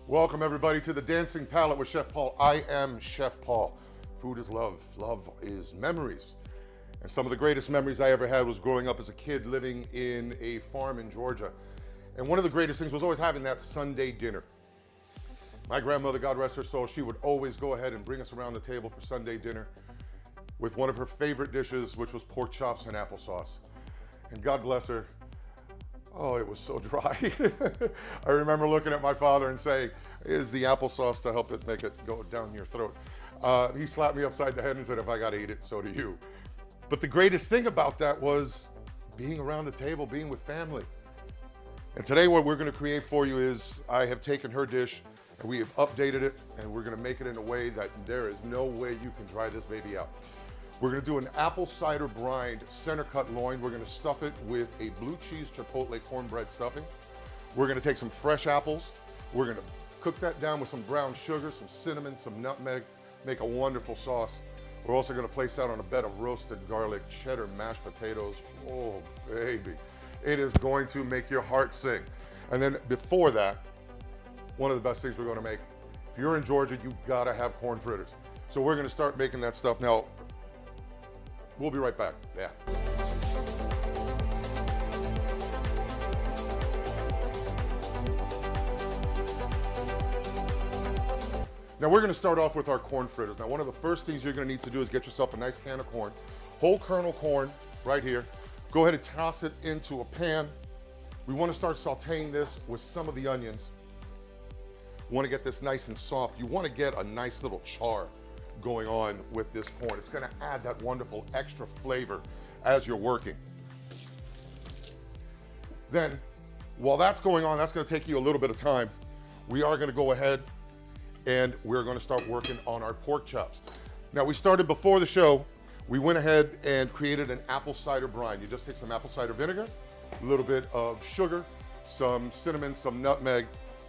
Welcome everybody to the Dancing Palate with Chef Paul. I am Chef Paul. Food is love. Love is memories. And some of the greatest memories I ever had was growing up as a kid living in a farm in Georgia. And one of the greatest things was always having that Sunday dinner. My grandmother, God rest her soul, she would always go ahead and bring us around the table for Sunday dinner with one of her favorite dishes, which was pork chops and applesauce. And God bless her, oh, it was so dry. I remember looking at my father and saying, is the applesauce to help it make it go down your throat? He slapped me upside the head and said, if I gotta eat it, so do you. But the greatest thing about that was being around the table, being with family. And today what we're gonna create for you is, I have taken her dish and we have updated it, and we're gonna make it in a way that there is no way you can dry this baby out. We're gonna do an apple cider brined center cut loin. We're gonna stuff it with a blue cheese chipotle cornbread stuffing. We're gonna take some fresh apples. We're gonna cook that down with some brown sugar, some cinnamon, some nutmeg, make a wonderful sauce. We're also gonna place that on a bed of roasted garlic, cheddar, mashed potatoes. Oh, baby. It is going to make your heart sing. And then before that, one of the best things we're gonna make, if you're in Georgia, you gotta have corn fritters. So we're gonna start making that stuff now. We'll be right back. Yeah. Now we're gonna start off with our corn fritters. Now one of the first things you're gonna need to do is get yourself a nice can of corn. Whole kernel corn right here. Go ahead and toss it into a pan. We wanna start sauteing this with some of the onions. You wanna get this nice and soft. You wanna get a nice little char going on with this corn. It's gonna add that wonderful extra flavor as you're working. Then, while that's going on, that's gonna take you a little bit of time. We are gonna go ahead and we're gonna start working on our pork chops. Now, we started before the show, we went ahead and created an apple cider brine. You just take some apple cider vinegar, a little bit of sugar, some cinnamon, some nutmeg,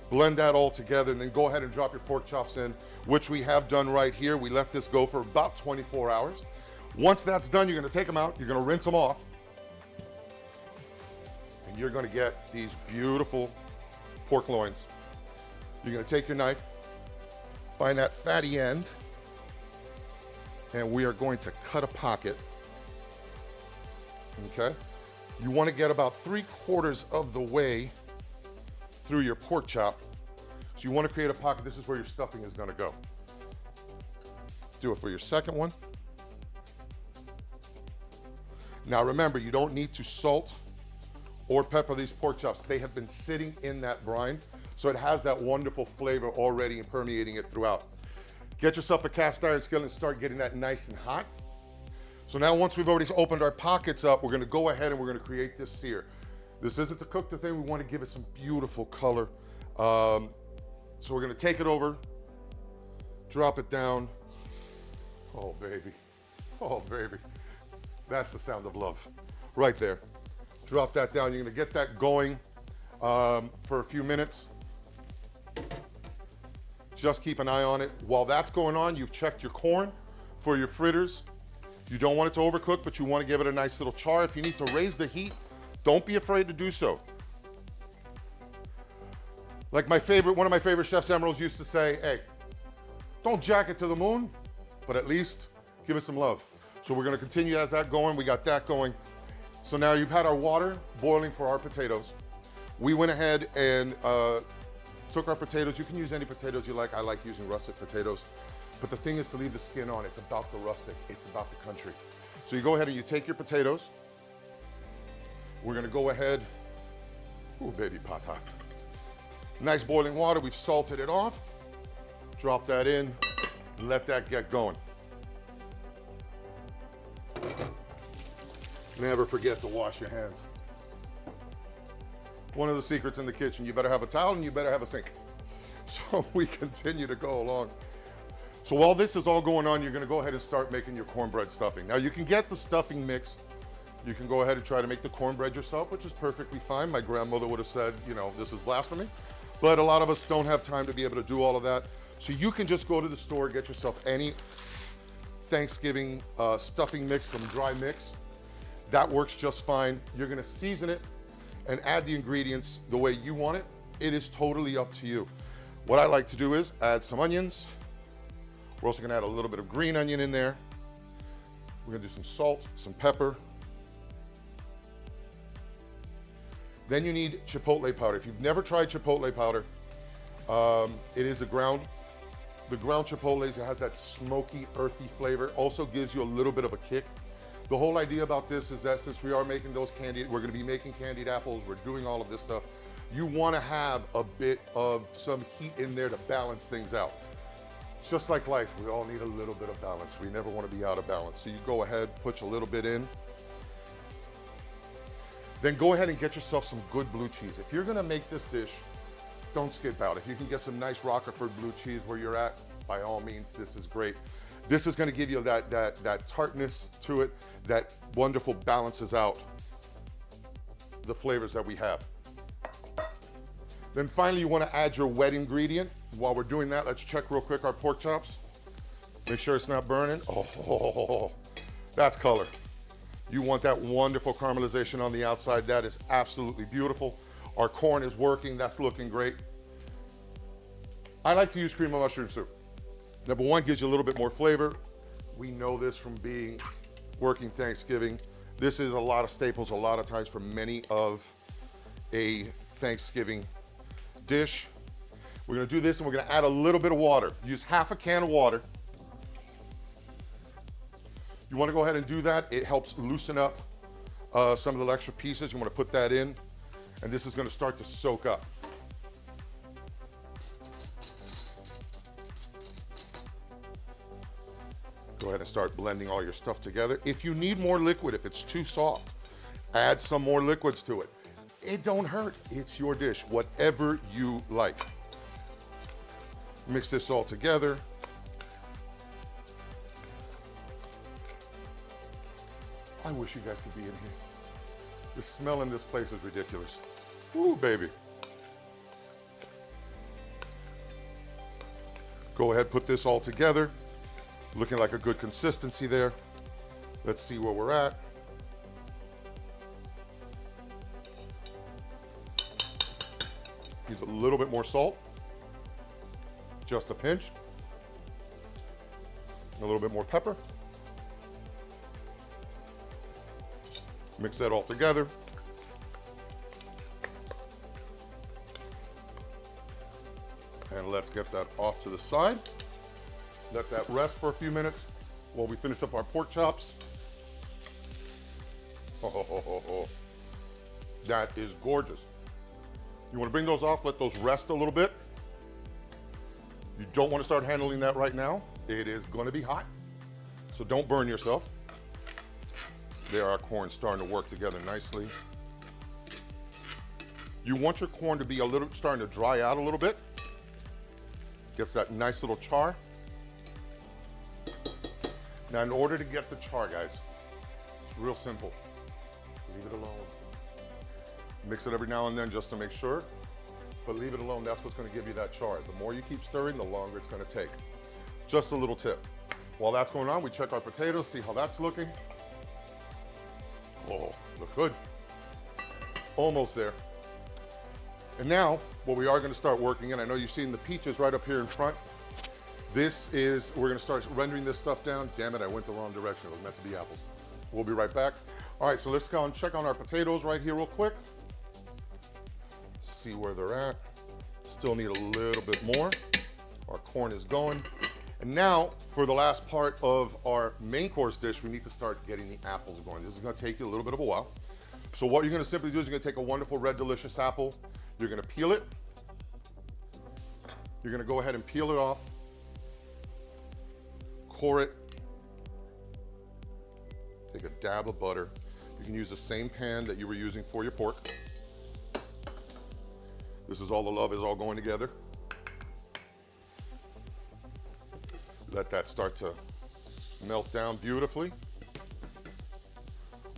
blend that all together, and then go ahead and drop your pork chops in, which we have done right here. We let this go for about 24 hours. Once that's done, you're gonna take them out, you're gonna rinse them off, and you're gonna get these beautiful pork loins. You're gonna take your knife, find that fatty end, and we are going to cut a pocket, okay? You wanna get about 3/4 of the way through your pork chop. So you want to create a pocket. This is where your stuffing is going to go. Do it for your second one. Now remember, you don't need to salt or pepper these pork chops. They have been sitting in that brine, so it has that wonderful flavor already and permeating it throughout. Get yourself a cast iron skillet and start getting that nice and hot. So now once we've already opened our pockets up, we're going to go ahead and we're going to create this sear. This isn't to cook the thing, we want to give it some beautiful color. So we're gonna take it over, drop it down. Oh baby, oh baby. That's the sound of love, right there. Drop that down, you're gonna get that going for a few minutes. Just keep an eye on it. While that's going on, you've checked your corn for your fritters. You don't want it to overcook, but you want to give it a nice little char. If you need to raise the heat, don't be afraid to do so. Like one of my favorite chefs, Emeralds, used to say, hey, don't jack it to the moon, but at least give it some love. So we're gonna continue as that going. We got that going. So now you've had our water boiling for our potatoes. We went ahead and took our potatoes. You can use any potatoes you like. I like using russet potatoes. But the thing is to leave the skin on. It's about the rustic. It's about the country. So you go ahead and you take your potatoes. We're gonna go ahead, ooh, baby, pot's hot. Nice boiling water, we've salted it off. Drop that in, let that get going. Never forget to wash your hands. One of the secrets in the kitchen, you better have a towel and you better have a sink. So we continue to go along. So while this is all going on, you're gonna go ahead and start making your cornbread stuffing. Now you can get the stuffing mix. You can go ahead and try to make the cornbread yourself, which is perfectly fine. My grandmother would have said, you know, this is blasphemy. But a lot of us don't have time to be able to do all of that. So you can just go to the store, get yourself any Thanksgiving stuffing mix, some dry mix. That works just fine. You're gonna season it and add the ingredients the way you want it. It is totally up to you. What I like to do is add some onions. We're also gonna add a little bit of green onion in there. We're gonna do some salt, some pepper. Then you need chipotle powder. If you've never tried chipotle powder, it is the ground chipotles. It has that smoky, earthy flavor. Also gives you a little bit of a kick. The whole idea about this is that since we are making those we're gonna be making candied apples, we're doing all of this stuff, you wanna have a bit of some heat in there to balance things out. It's just like life, we all need a little bit of balance. We never wanna be out of balance. So you go ahead, put a little bit in. Then go ahead and get yourself some good blue cheese. If you're gonna make this dish, don't skip out. If you can get some nice Roquefort blue cheese where you're at, by all means, this is great. This is gonna give you that tartness to it, that wonderful balances out the flavors that we have. Then finally, you wanna add your wet ingredient. While we're doing that, let's check real quick our pork chops. Make sure it's not burning. Oh, that's color. You want that wonderful caramelization on the outside. That is absolutely beautiful. Our corn is working, that's looking great. I like to use cream of mushroom soup. Number one, gives you a little bit more flavor. We know this from working Thanksgiving. This is a lot of staples, a lot of times for many of a Thanksgiving dish. We're gonna do this and we're gonna add a little bit of water. Use half a can of water. You wanna go ahead and do that. It helps loosen up some of the extra pieces. You wanna put that in, and this is gonna start to soak up. Go ahead and start blending all your stuff together. If you need more liquid, if it's too soft, add some more liquids to it. It don't hurt, it's your dish, whatever you like. Mix this all together. I wish you guys could be in here. The smell in this place is ridiculous. Ooh, baby. Go ahead, put this all together. Looking like a good consistency there. Let's see where we're at. Use a little bit more salt. Just a pinch. A little bit more pepper. Mix that all together. And let's get that off to the side. Let that rest for a few minutes while we finish up our pork chops. Oh. That is gorgeous. You want to bring those off, let those rest a little bit. You don't want to start handling that right now. It is going to be hot, so don't burn yourself. There, our corn starting to work together nicely. You want your corn to be starting to dry out a little bit. Gets that nice little char. Now, in order to get the char, guys, it's real simple. Leave it alone. Mix it every now and then just to make sure, but leave it alone. That's what's going to give you that char. The more you keep stirring, the longer it's going to take. Just a little tip. While that's going on, we check our potatoes, see how that's looking. Oh, look good. Almost there. And now, what we are going to start working in, I know you've seen the peaches right up here in front. We're going to start rendering this stuff down. Damn it, I went the wrong direction. It was meant to be apples. We'll be right back. All right, so let's go and check on our potatoes right here real quick. See where they're at. Still need a little bit more. Our corn is going. And now, for the last part of our main course dish, we need to start getting the apples going. This is going to take you a little bit of a while. So what you're going to simply do is you're going to take a wonderful red delicious apple. You're going to peel it. You're going to go ahead and peel it off. Core it. Take a dab of butter. You can use the same pan that you were using for your pork. This is all the love is all going together. Let that start to melt down beautifully.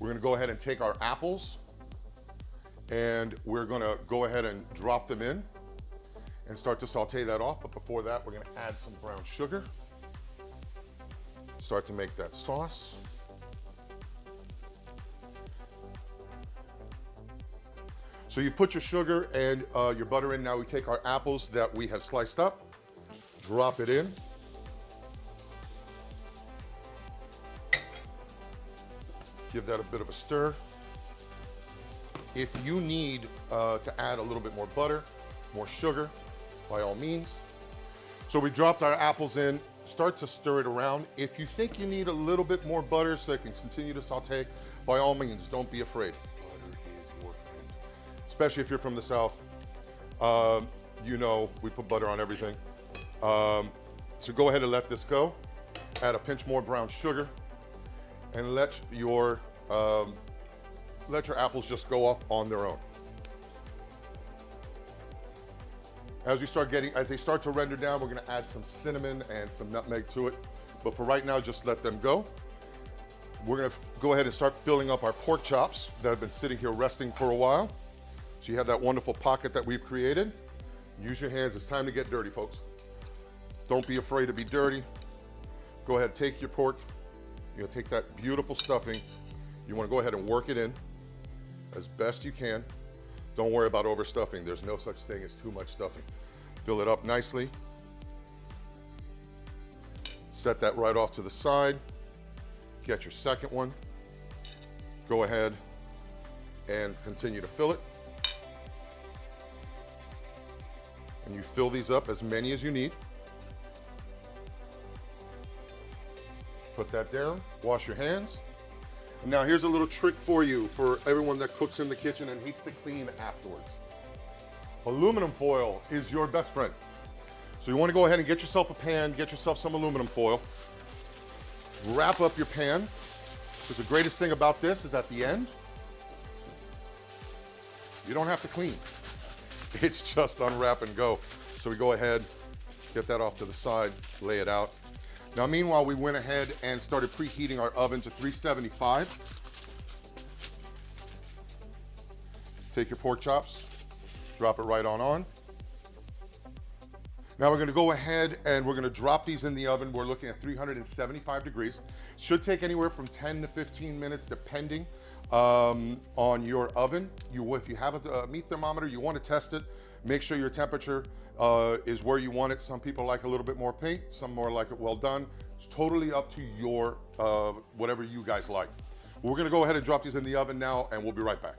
We're gonna go ahead and take our apples and we're gonna go ahead and drop them in and start to saute that off. But before that, we're gonna add some brown sugar. Start to make that sauce. So So you put your sugar and your butter in. Now we take our apples that we have sliced up, drop it in. Give that a bit of a stir. If you need to add a little bit more butter, more sugar, by all means. So we dropped our apples in, start to stir it around. If you think you need a little bit more butter so it can continue to saute, by all means, don't be afraid. Butter is your friend. Especially if you're from the South. You know, we put butter on everything. So go ahead and let this go. Add a pinch more brown sugar and let your apples just go off on their own. As they start to render down, we're gonna add some cinnamon and some nutmeg to it. But for right now, just let them go. We're gonna go ahead and start filling up our pork chops that have been sitting here resting for a while. So you have that wonderful pocket that we've created. Use your hands, it's time to get dirty, folks. Don't be afraid to be dirty. Go ahead, take your pork. You're gonna take that beautiful stuffing. You wanna go ahead and work it in as best you can. Don't worry about overstuffing. There's no such thing as too much stuffing. Fill it up nicely. Set that right off to the side. Get your second one. Go ahead and continue to fill it. And you fill these up as many as you need. Put that down, wash your hands. And now here's a little trick for you, for everyone that cooks in the kitchen and hates to clean afterwards. Aluminum foil is your best friend. So you want to go ahead and get yourself a pan, get yourself some aluminum foil. Wrap up your pan, because the greatest thing about this is at the end, you don't have to clean. It's just unwrap and go. So we go ahead, get that off to the side, lay it out. Now, meanwhile, we went ahead and started preheating our oven to 375. Take your pork chops, drop it right on. Now we're gonna go ahead and we're gonna drop these in the oven. We're looking at 375 degrees. Should take anywhere from 10 to 15 minutes, depending on your oven. If you have a meat thermometer, you wanna test it. Make sure your temperature is where you want it. Some people like a little bit more paint, some more like it well done. It's totally up to your, whatever you guys like. We're gonna go ahead and drop these in the oven now, and we'll be right back.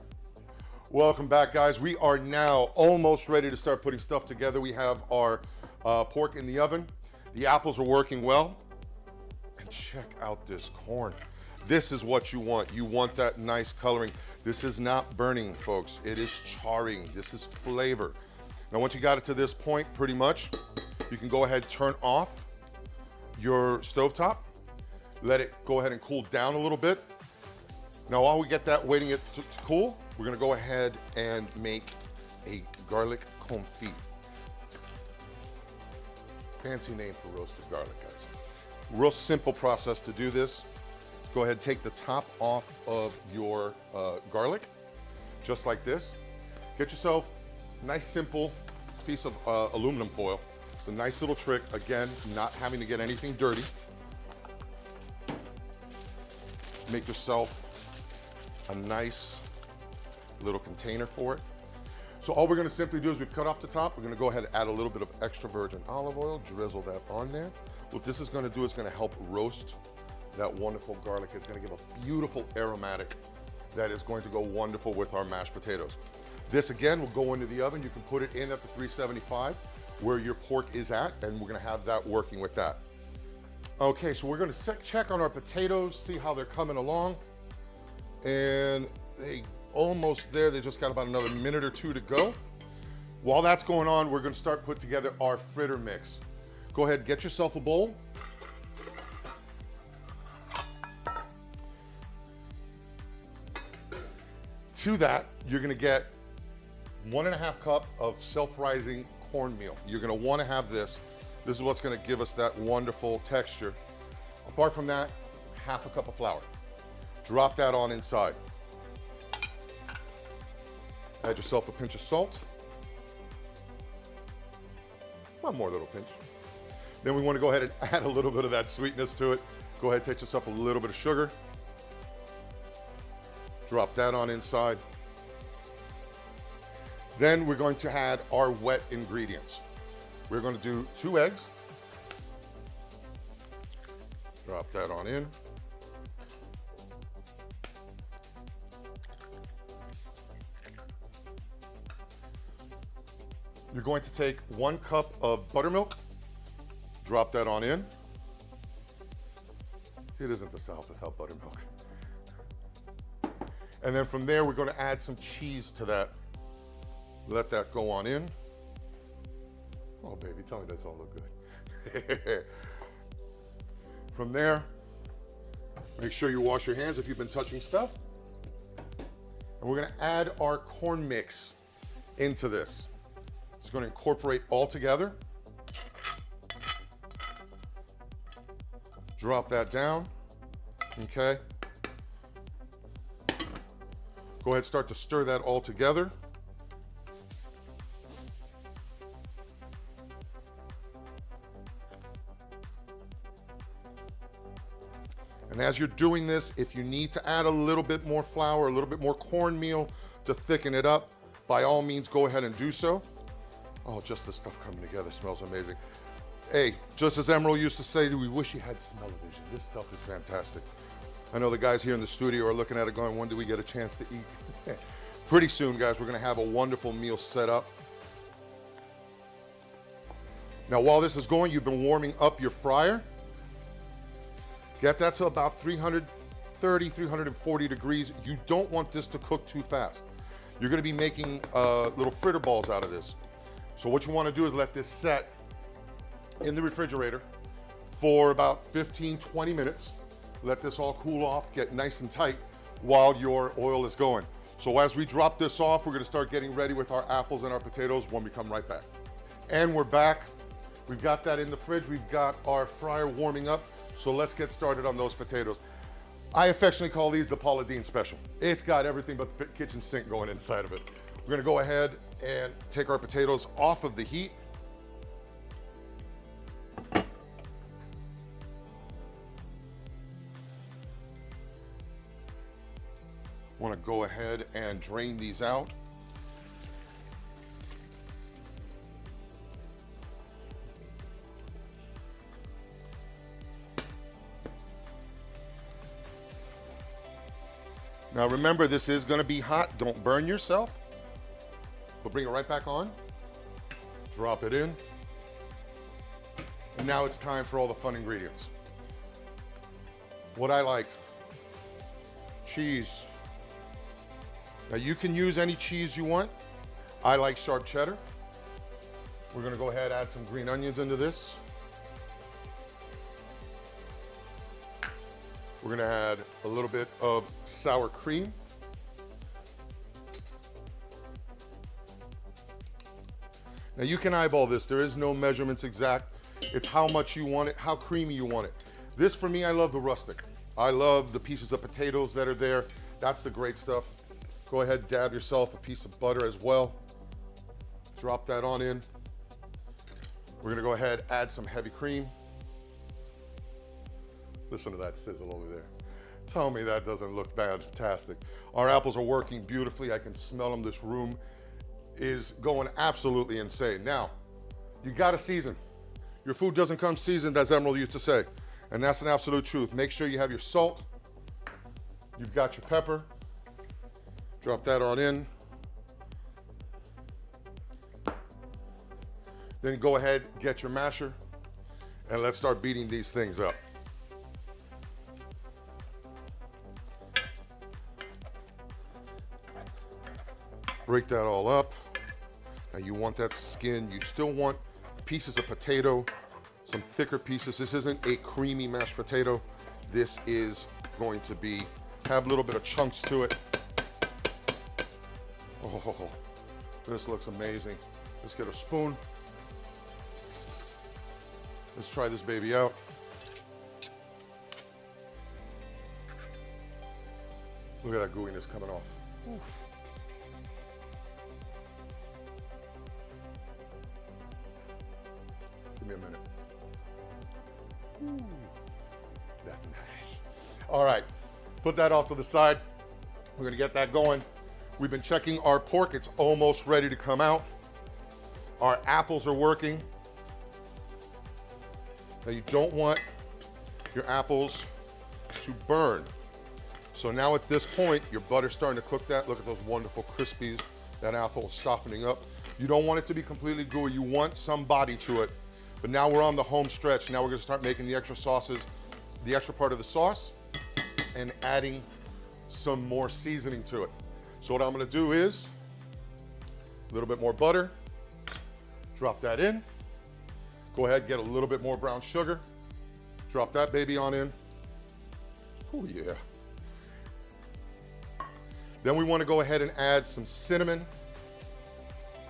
Welcome back, guys. We are now almost ready to start putting stuff together. We have our pork in the oven. The apples are working well. And check out this corn. This is what you want. You want that nice coloring. This is not burning, folks. It is charring. This is flavor. Now, once you got it to this point, pretty much, you can go ahead and turn off your stovetop. Let it go ahead and cool down a little bit. Now, while we get that waiting it to cool, we're gonna go ahead and make a garlic confit. Fancy name for roasted garlic, guys. Real simple process to do this. Go ahead, take the top off of your garlic, just like this. Get yourself a nice simple piece of aluminum foil. It's a nice little trick, again, not having to get anything dirty. Make yourself a nice little container for it. So all we're gonna simply do is we've cut off the top. We're gonna go ahead and add a little bit of extra virgin olive oil, drizzle that on there. What this is gonna do is gonna help roast that wonderful garlic. It's gonna give a beautiful aromatic that is going to go wonderful with our mashed potatoes. This again will go into the oven. You can put it in at the 375 where your pork is at, and we're gonna have that working with that. Okay, so we're gonna check on our potatoes, see how they're coming along. And they almost there. They just got about another minute or two to go. While that's going on, we're gonna start putting together our fritter mix. Go ahead, get yourself a bowl. To that, you're gonna get 1.5 cup of self-rising cornmeal. You're gonna wanna have this. This is what's gonna give us that wonderful texture. Apart from that, 1/2 cup of flour. Drop that on inside. Add yourself a pinch of salt. One more little pinch. Then we wanna go ahead and add a little bit of that sweetness to it. Go ahead, take yourself a little bit of sugar. Drop that on inside. Then we're going to add our wet ingredients. We're going to do 2 eggs. Drop that on in. You're going to take 1 cup of buttermilk. Drop that on in. It isn't the South without buttermilk. And then from there, we're going to add some cheese to that. Let that go on in. Oh, baby, tell me that's all look good. From there, make sure you wash your hands if you've been touching stuff. And we're going to add our corn mix into this. It's going to incorporate all together. Drop that down. Okay. Go ahead, start to stir that all together. And as you're doing this, if you need to add a little bit more flour, a little bit more cornmeal to thicken it up, by all means, go ahead and do so. Oh, just the stuff coming together smells amazing. Hey, just as Emerald used to say, we wish you had smell-o-vision. This stuff is fantastic. I know the guys here in the studio are looking at it going, when do we get a chance to eat? Pretty soon, guys, we're gonna have a wonderful meal set up. Now, while this is going, you've been warming up your fryer. Get that to about 330, 340 degrees. You don't want this to cook too fast. You're gonna be making little fritter balls out of this. So what you wanna do is let this set in the refrigerator for about 15, 20 minutes. Let this all cool off, get nice and tight while your oil is going. So as we drop this off, we're gonna start getting ready with our apples and our potatoes when we come right back. And we're back. We've got that in the fridge. We've got our fryer warming up. So let's get started on those potatoes. I affectionately call these the Palate special. It's got everything but the kitchen sink going inside of it. We're gonna go ahead and take our potatoes off of the heat. Want to go ahead and drain these out. Now remember, this is going to be hot. Don't burn yourself. But bring it right back on. Drop it in. And now it's time for all the fun ingredients. What I like, cheese. Now you can use any cheese you want. I like sharp cheddar. We're gonna go ahead and add some green onions into this. We're gonna add a little bit of sour cream. Now you can eyeball this. There is no measurements exact. It's how much you want it, how creamy you want it. This for me, I love the rustic. I love the pieces of potatoes that are there. That's the great stuff. Go ahead, dab yourself a piece of butter as well. Drop that on in. We're gonna go ahead, add some heavy cream. Listen to that sizzle over there. Tell me that doesn't look fantastic. Our apples are working beautifully. I can smell them. This room is going absolutely insane. Now, you gotta season. Your food doesn't come seasoned, as Emerald used to say. And that's an absolute truth. Make sure you have your salt. You've got your pepper. Drop that on in. Then go ahead, get your masher, and let's start beating these things up. Break that all up. Now you want that skin. You still want pieces of potato, some thicker pieces. This isn't a creamy mashed potato. This is going to have a little bit of chunks to it. Oh, this looks amazing. Let's get a spoon. Let's try this baby out. Look at that gooiness coming off. Oof. Give me a minute. Ooh, that's nice. All right, put that off to the side. We're gonna get that going. We've been checking our pork. It's almost ready to come out. Our apples are working. Now you don't want your apples to burn. So now at this point, your butter's starting to cook that. Look at those wonderful crispies. That apple is softening up. You don't want it to be completely gooey. You want some body to it. But now we're on the home stretch. Now we're gonna start making the extra sauces, the extra part of the sauce, and adding some more seasoning to it. So what I'm gonna do is a little bit more butter, drop that in. Go ahead, get a little bit more brown sugar, drop that baby on in. Oh yeah. Then we wanna go ahead and add some cinnamon.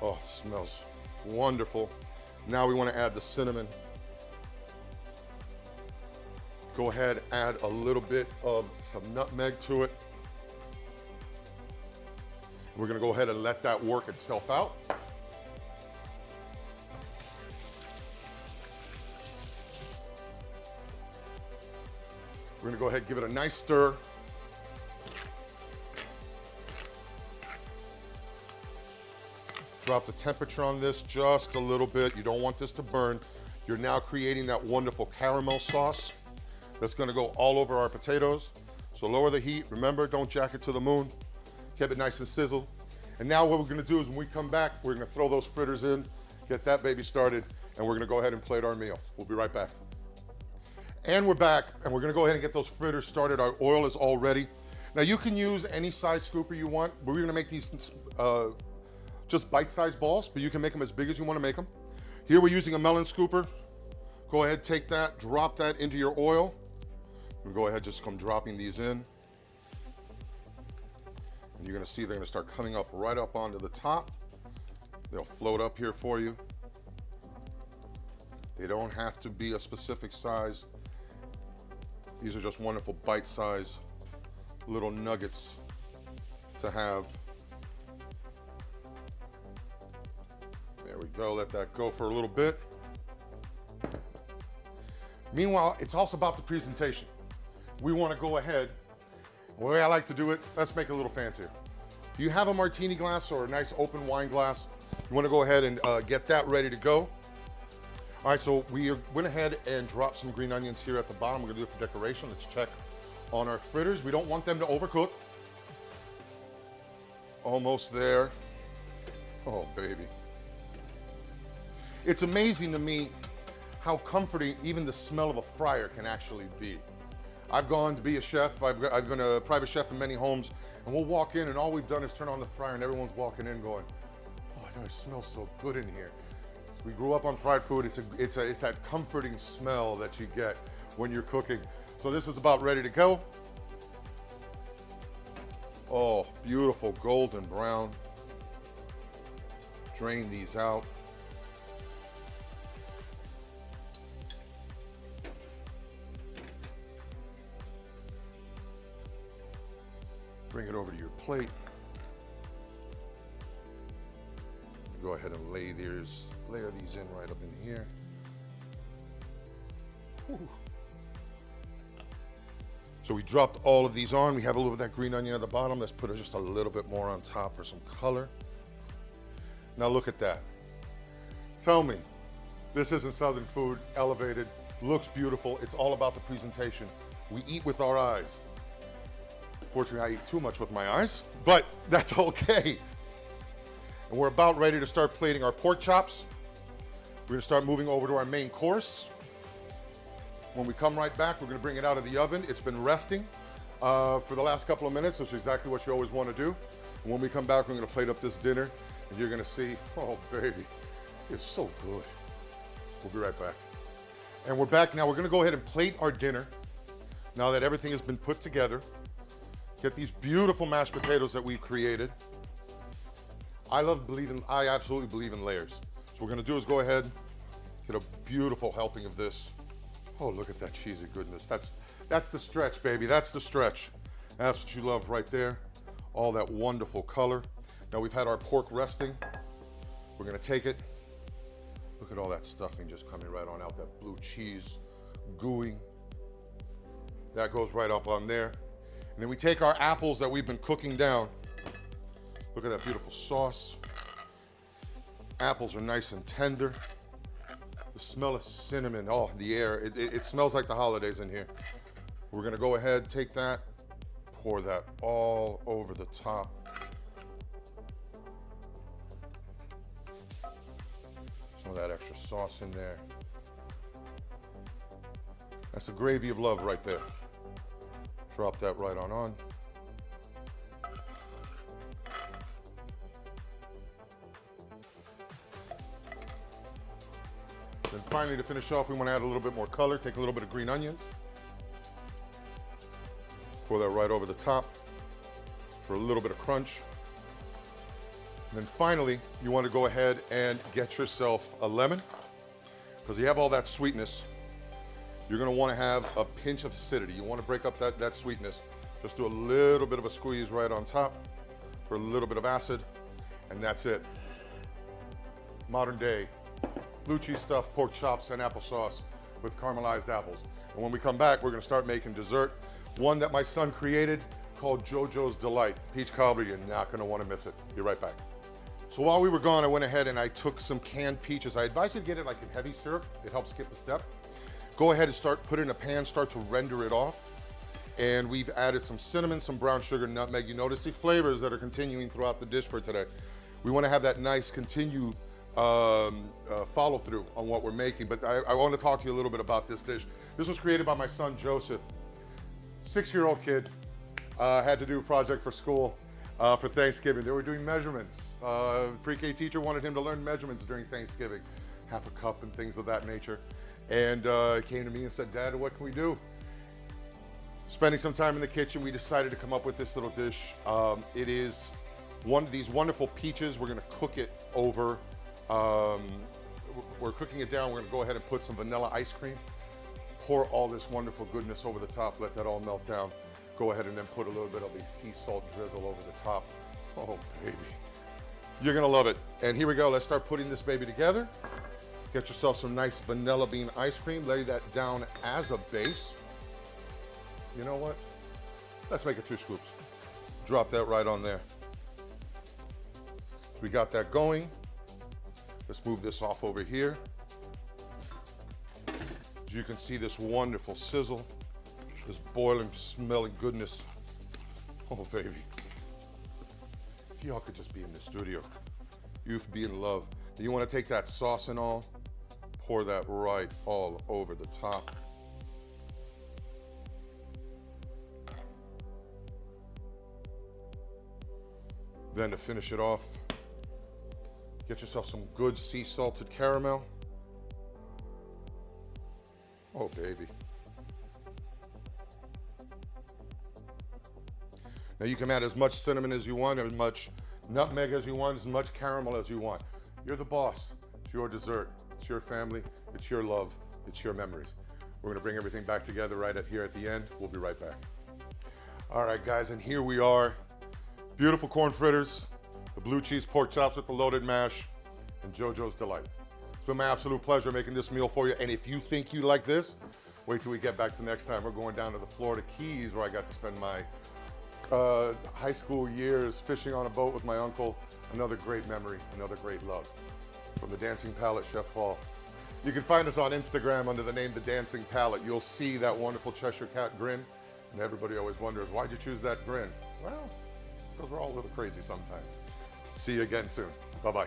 Oh, smells wonderful. Now we wanna add the cinnamon. Go ahead, add a little bit of some nutmeg to it. We're gonna go ahead and let that work itself out. We're gonna go ahead and give it a nice stir. Drop the temperature on this just a little bit. You don't want this to burn. You're now creating that wonderful caramel sauce that's gonna go all over our potatoes. So lower the heat. Remember, don't jack it to the moon. Keep it nice and sizzled. And now what we're gonna do is when we come back, we're gonna throw those fritters in, get that baby started, and we're gonna go ahead and plate our meal. We'll be right back. And we're back, and we're gonna go ahead and get those fritters started. Our oil is all ready. Now you can use any size scooper you want, but we're gonna make these just bite-sized balls, but you can make them as big as you wanna make them. Here we're using a melon scooper. Go ahead, take that, drop that into your oil. And go ahead, just come dropping these in. And you're gonna see they're gonna start coming up right up onto the top. They'll float up here for you. They don't have to be a specific size. These are just wonderful bite-sized little nuggets to have. There we go, let that go for a little bit. Meanwhile, it's also about the presentation. We wanna go ahead, the way I like to do it, let's make it a little fancier. If you have a martini glass or a nice open wine glass, you wanna go ahead and get that ready to go. All right, so we went ahead and dropped some green onions here at the bottom. We're gonna do it for decoration. Let's check on our fritters. We don't want them to overcook. Almost there. Oh, baby. It's amazing to me how comforting even the smell of a fryer can actually be. I've gone to be a chef. I've been a private chef in many homes, and we'll walk in and all we've done is turn on the fryer and everyone's walking in going, oh, it smells so good in here. We grew up on fried food. It's that comforting smell that you get when you're cooking. So this is about ready to go. Oh, beautiful golden brown. Drain these out. Bring it over to your plate. Go ahead and layer these in right up in here. Whew. So we dropped all of these on. We have a little bit of that green onion at the bottom. Let's put just a little bit more on top for some color. Now look at that. Tell me, this isn't Southern food, elevated, looks beautiful. It's all about the presentation. We eat with our eyes. Fortunately, I eat too much with my eyes, but that's okay. And we're about ready to start plating our pork chops. We're gonna start moving over to our main course. When we come right back, we're gonna bring it out of the oven. It's been resting for the last couple of minutes, which is exactly what you always wanna do. And when we come back, we're gonna plate up this dinner, and you're gonna see, oh baby, it's so good. We'll be right back. And we're back now. We're gonna go ahead and plate our dinner now that everything has been put together. Get these beautiful mashed potatoes that we've created. I absolutely believe in layers. So what we're gonna do is go ahead, get a beautiful helping of this. Oh, look at that cheesy goodness. That's the stretch, baby, that's the stretch. That's what you love right there. All that wonderful color. Now we've had our pork resting. We're gonna take it. Look at all that stuffing just coming right on out, that blue cheese gooey. That goes right up on there. And then we take our apples that we've been cooking down. Look at that beautiful sauce. Apples are nice and tender. The smell of cinnamon, oh, the air. It smells like the holidays in here. We're gonna go ahead, take that, pour that all over the top. Some of that extra sauce in there. That's a gravy of love right there. Drop that right on. Then finally, to finish off, we want to add a little bit more color. Take a little bit of green onions. Pour that right over the top for a little bit of crunch. And then finally, you want to go ahead and get yourself a lemon, because you have all that sweetness. You're going to want to have a pinch of acidity. You want to break up that sweetness. Just do a little bit of a squeeze right on top for a little bit of acid, and that's it. Modern day blue cheese stuffed pork chops and applesauce with caramelized apples. And when we come back, we're gonna start making dessert, one that my son created called JoJo's Delight. Peach cobbler, you're not gonna wanna miss it. Be right back. So while we were gone, I went ahead and I took some canned peaches. I advise you to get it like in heavy syrup. It helps skip a step. Go ahead and put it in a pan, start to render it off. And we've added some cinnamon, some brown sugar, nutmeg. You notice the flavors that are continuing throughout the dish for today. We wanna have that nice continued follow through on what we're making, but I want to talk to you a little bit about this dish. This was created by my son Joseph, 6-year-old kid, had to do a project for school for Thanksgiving. They were doing measurements. Pre-K teacher wanted him to learn measurements during Thanksgiving, half a cup and things of that nature. And came to me and said, Dad, what can we do? Spending some time in the kitchen, we decided to come up with this little dish. It is one of these wonderful peaches. We're gonna cook it over we're cooking it down. We're gonna go ahead and put some vanilla ice cream, pour all this wonderful goodness over the top, let that all melt down. Go ahead and then put a little bit of a sea salt drizzle over the top. Oh, baby. You're gonna love it. And here we go, let's start putting this baby together. Get yourself some nice vanilla bean ice cream, lay that down as a base. You know what? Let's make it 2 scoops. Drop that right on there. So we got that going. Let's move this off over here. As you can see, this wonderful sizzle, this boiling, smelling goodness. Oh, baby. If y'all could just be in the studio, you'd be in love. And you want to take that sauce and all, pour that right all over the top. Then to finish it off, get yourself some good sea salted caramel. Oh, baby. Now you can add as much cinnamon as you want, as much nutmeg as you want, as much caramel as you want. You're the boss. It's your dessert. It's your family. It's your love. It's your memories. We're gonna bring everything back together right here at the end. We'll be right back. All right, guys, and here we are. Beautiful corn fritters, the blue cheese pork chops with the loaded mash, and JoJo's Delight. It's been my absolute pleasure making this meal for you. And if you think you like this, wait till we get back to next time. We're going down to the Florida Keys, where I got to spend my high school years fishing on a boat with my uncle. Another great memory, another great love. From the Dancing Palate, Chef Paul. You can find us on Instagram under the name The Dancing Palate. You'll see that wonderful Cheshire Cat grin. And everybody always wonders, why'd you choose that grin? Well, because we're all a little crazy sometimes. See you again soon. Bye-bye.